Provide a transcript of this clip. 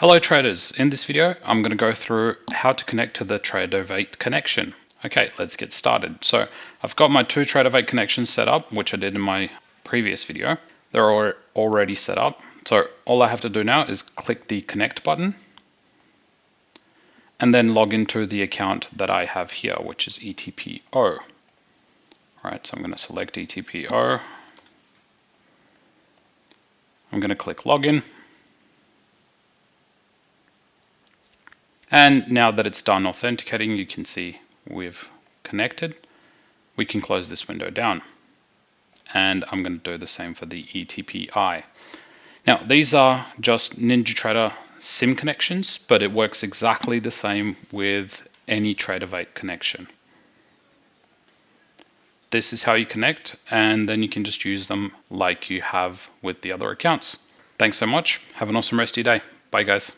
Hello traders, in this video I'm going to go through how to connect to the Tradovate connection. Okay, let's get started. So I've got my two Tradovate connections set up, which I did in my previous video. They're already set up. So all I have to do now is click the connect button and then log into the account that I have here, which is ETPO. All right, so I'm going to select ETPO. I'm going to click login. And now that it's done authenticating, you can see we've connected. We can close this window down. And I'm going to do the same for the ETPI. Now, these are just NinjaTrader Sim connections, but it works exactly the same with any Tradovate connection. This is how you connect, and then you can just use them like you have with the other accounts. Thanks so much. Have an awesome rest of your day. Bye, guys.